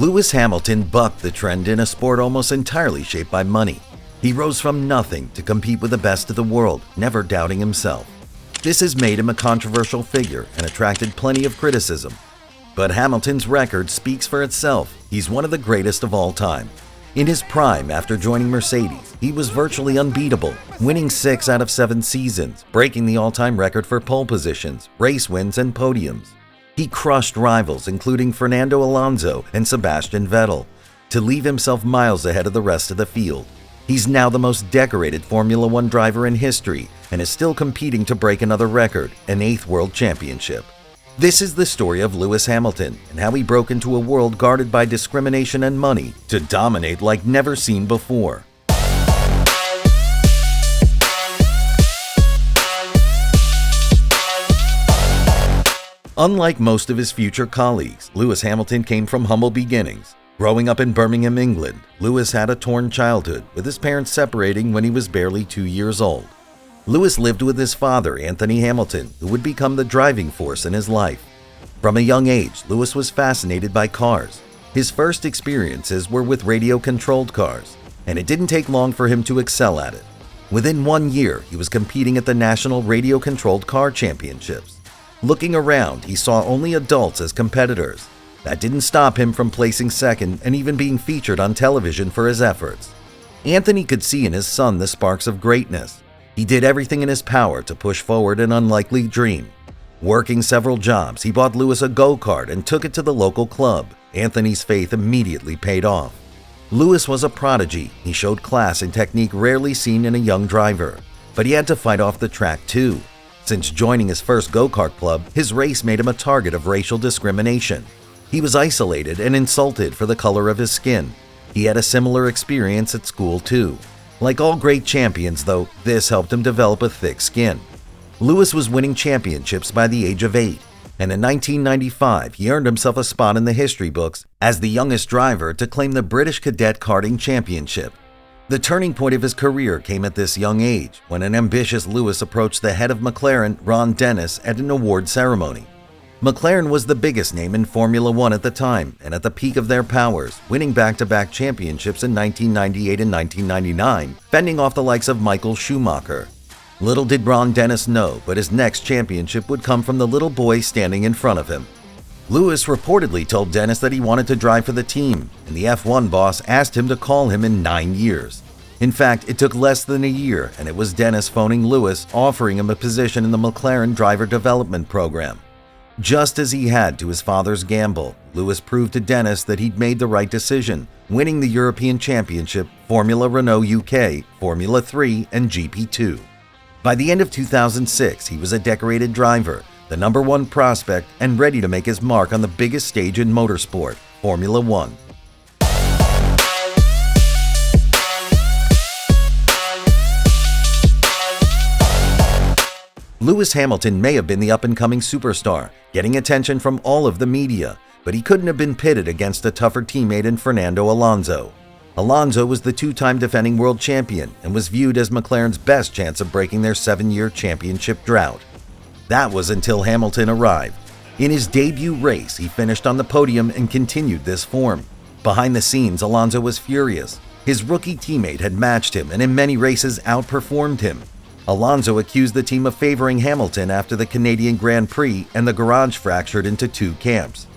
Lewis Hamilton bucked the trend in a sport almost entirely shaped by money. He rose from nothing to compete with the best of the world, never doubting himself. This has made him a controversial figure and attracted plenty of criticism. But Hamilton's record speaks for itself. He's one of the greatest of all time. In his prime, after joining Mercedes, he was virtually unbeatable, winning 6 out of 7 seasons, breaking the all-time record for pole positions, race wins, and podiums. He crushed rivals including Fernando Alonso and Sebastian Vettel, to leave himself miles ahead of the rest of the field. He's now the most decorated Formula One driver in history and is still competing to break another record, an 8th World Championship. This is the story of Lewis Hamilton and how he broke into a world guarded by discrimination and money to dominate like never seen before. Unlike most of his future colleagues, Lewis Hamilton came from humble beginnings. Growing up in Birmingham, England, Lewis had a torn childhood, with his parents separating when he was barely 2 years old. Lewis lived with his father, Anthony Hamilton, who would become the driving force in his life. From a young age, Lewis was fascinated by cars. His first experiences were with radio-controlled cars, and it didn't take long for him to excel at it. Within 1 year, he was competing at the National Radio-Controlled Car Championships. Looking around, he saw only adults as competitors. That didn't stop him from placing second and even being featured on television for his efforts. Anthony could see in his son the sparks of greatness. He did everything in his power to push forward an unlikely dream. Working several jobs, he bought Lewis a go-kart and took it to the local club. Anthony's faith immediately paid off. Lewis was a prodigy. He showed class and technique rarely seen in a young driver. But he had to fight off the track too. Since joining his first go-kart club, his race made him a target of racial discrimination. He was isolated and insulted for the color of his skin. He had a similar experience at school too. Like all great champions though, this helped him develop a thick skin. Lewis was winning championships by the age of 8, and in 1995 he earned himself a spot in the history books as the youngest driver to claim the British Cadet Karting Championship. The turning point of his career came at this young age, when an ambitious Lewis approached the head of McLaren, Ron Dennis, at an award ceremony. McLaren was the biggest name in Formula One at the time and at the peak of their powers, winning back-to-back championships in 1998 and 1999, fending off the likes of Michael Schumacher. Little did Ron Dennis know, but his next championship would come from the little boy standing in front of him. Lewis reportedly told Dennis that he wanted to drive for the team, and the F1 boss asked him to call him in 9 years. In fact, it took less than a year, and it was Dennis phoning Lewis, offering him a position in the McLaren driver development program. Just as he had to his father's gamble, Lewis proved to Dennis that he'd made the right decision, winning the European Championship, Formula Renault UK, Formula 3, and GP2. By the end of 2006, he was a decorated driver, the #1 prospect, and ready to make his mark on the biggest stage in motorsport, Formula One. Lewis Hamilton may have been the up-and-coming superstar, getting attention from all of the media, but he couldn't have been pitted against a tougher teammate in Fernando Alonso. Alonso was the 2-time defending world champion and was viewed as McLaren's best chance of breaking their 7-year championship drought. That was until Hamilton arrived. In his debut race, he finished on the podium and continued this form. Behind the scenes, Alonso was furious. His rookie teammate had matched him and in many races outperformed him. Alonso accused the team of favoring Hamilton after the Canadian Grand Prix, and the garage fractured into 2 camps.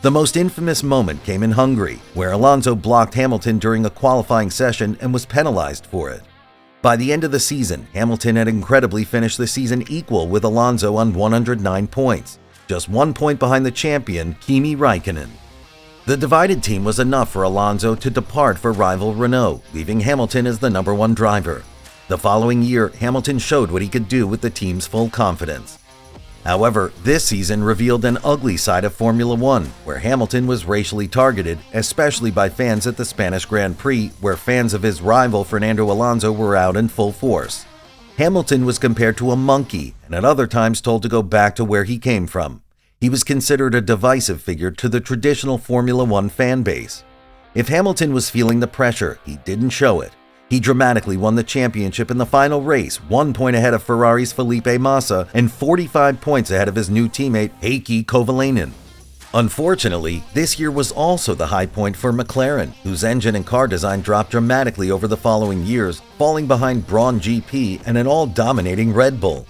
The most infamous moment came in Hungary, where Alonso blocked Hamilton during a qualifying session and was penalized for it. By the end of the season, Hamilton had incredibly finished the season equal with Alonso on 109 points, just 1 point behind the champion, Kimi Räikkönen. The divided team was enough for Alonso to depart for rival Renault, leaving Hamilton as the #1 driver. The following year, Hamilton showed what he could do with the team's full confidence. However, this season revealed an ugly side of Formula One, where Hamilton was racially targeted, especially by fans at the Spanish Grand Prix, where fans of his rival Fernando Alonso were out in full force. Hamilton was compared to a monkey, and at other times told to go back to where he came from. He was considered a divisive figure to the traditional Formula One fan base. If Hamilton was feeling the pressure, he didn't show it. He dramatically won the championship in the final race, 1 point ahead of Ferrari's Felipe Massa and 45 points ahead of his new teammate Heikki Kovalainen. Unfortunately, this year was also the high point for McLaren, whose engine and car design dropped dramatically over the following years, falling behind Brawn GP and an all-dominating Red Bull.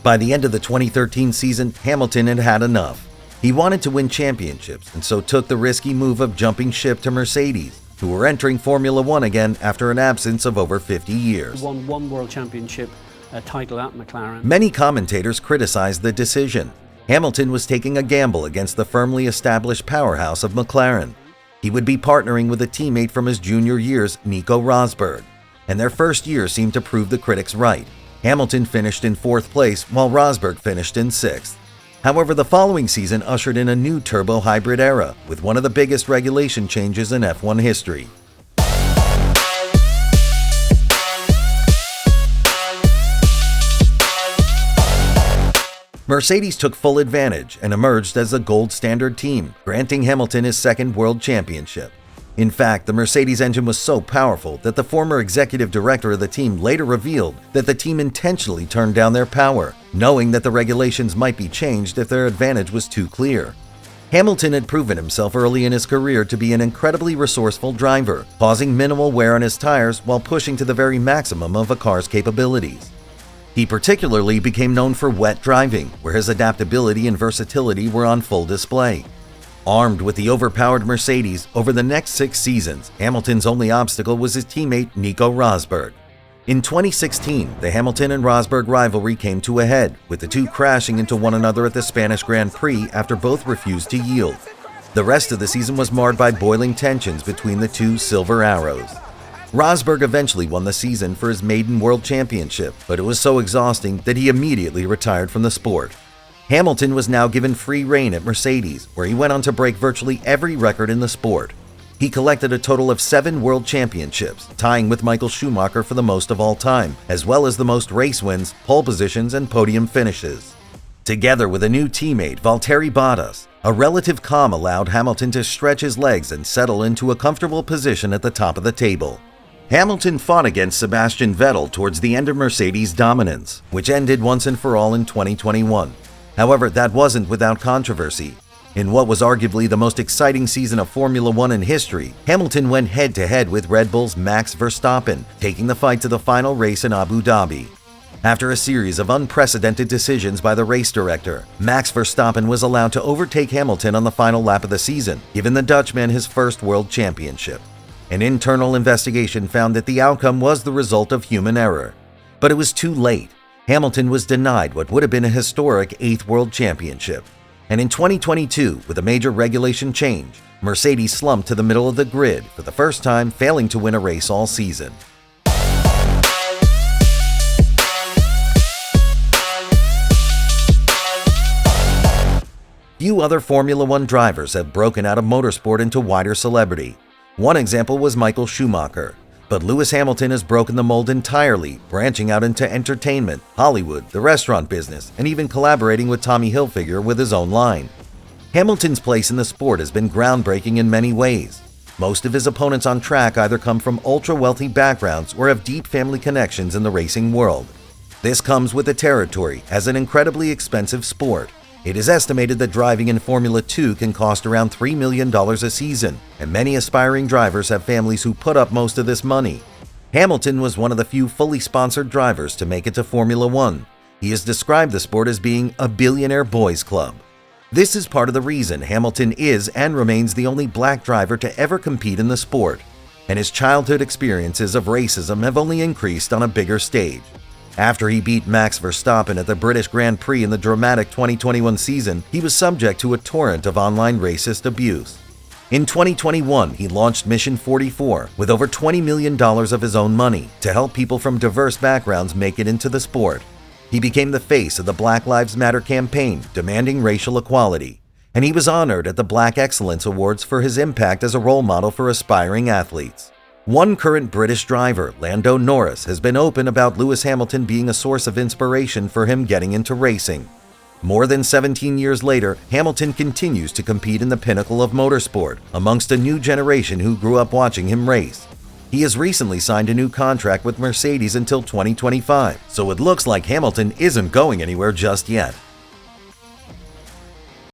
By the end of the 2013 season, Hamilton had had enough. He wanted to win championships and so took the risky move of jumping ship to Mercedes, who were entering Formula One again after an absence of over 50 years. Won one World Championship title at McLaren. Many commentators criticized the decision. Hamilton was taking a gamble against the firmly established powerhouse of McLaren. He would be partnering with a teammate from his junior years, Nico Rosberg, and their first year seemed to prove the critics right. Hamilton finished in 4th place while Rosberg finished in 6th. However, the following season ushered in a new turbo hybrid era with one of the biggest regulation changes in F1 history. Mercedes took full advantage and emerged as the gold standard team, granting Hamilton his 2nd world championship. In fact, the Mercedes engine was so powerful that the former executive director of the team later revealed that the team intentionally turned down their power, knowing that the regulations might be changed if their advantage was too clear. Hamilton had proven himself early in his career to be an incredibly resourceful driver, causing minimal wear on his tires while pushing to the very maximum of a car's capabilities. He particularly became known for wet driving, where his adaptability and versatility were on full display. Armed with the overpowered Mercedes, over the next 6 seasons, Hamilton's only obstacle was his teammate Nico Rosberg. In 2016, the Hamilton and Rosberg rivalry came to a head, with the two crashing into one another at the Spanish Grand Prix after both refused to yield. The rest of the season was marred by boiling tensions between the two Silver Arrows. Rosberg eventually won the season for his maiden world championship, but it was so exhausting that he immediately retired from the sport. Hamilton was now given free rein at Mercedes, where he went on to break virtually every record in the sport. He collected a total of 7 world championships, tying with Michael Schumacher for the most of all time, as well as the most race wins, pole positions, and podium finishes. Together with a new teammate, Valtteri Bottas, a relative calm allowed Hamilton to stretch his legs and settle into a comfortable position at the top of the table. Hamilton fought against Sebastian Vettel towards the end of Mercedes' dominance, which ended once and for all in 2021. However, that wasn't without controversy. In what was arguably the most exciting season of Formula One in history, Hamilton went head-to-head with Red Bull's Max Verstappen, taking the fight to the final race in Abu Dhabi. After a series of unprecedented decisions by the race director, Max Verstappen was allowed to overtake Hamilton on the final lap of the season, giving the Dutchman his first world championship. An internal investigation found that the outcome was the result of human error. But it was too late. Hamilton was denied what would have been a historic 8th world championship. And in 2022, with a major regulation change, Mercedes slumped to the middle of the grid for the first time, failing to win a race all season. Few other Formula One drivers have broken out of motorsport into wider celebrity. One example was Michael Schumacher, but Lewis Hamilton has broken the mold entirely, branching out into entertainment, Hollywood, the restaurant business, and even collaborating with Tommy Hilfiger with his own line. Hamilton's place in the sport has been groundbreaking in many ways. Most of his opponents on track either come from ultra-wealthy backgrounds or have deep family connections in the racing world. This comes with the territory as an incredibly expensive sport. It is estimated that driving in Formula 2 can cost around $3 million a season, and many aspiring drivers have families who put up most of this money. Hamilton was one of the few fully sponsored drivers to make it to Formula 1. He has described the sport as being a billionaire boys club. This is part of the reason Hamilton is and remains the only black driver to ever compete in the sport, and his childhood experiences of racism have only increased on a bigger stage. After he beat Max Verstappen at the British Grand Prix in the dramatic 2021 season, he was subject to a torrent of online racist abuse. In 2021, he launched Mission 44 with over $20 million of his own money to help people from diverse backgrounds make it into the sport. He became the face of the Black Lives Matter campaign, demanding racial equality, and he was honored at the Black Excellence Awards for his impact as a role model for aspiring athletes. One current British driver, Lando Norris, has been open about Lewis Hamilton being a source of inspiration for him getting into racing. More than 17 years later, Hamilton continues to compete in the pinnacle of motorsport, amongst a new generation who grew up watching him race. He has recently signed a new contract with Mercedes until 2025, so it looks like Hamilton isn't going anywhere just yet.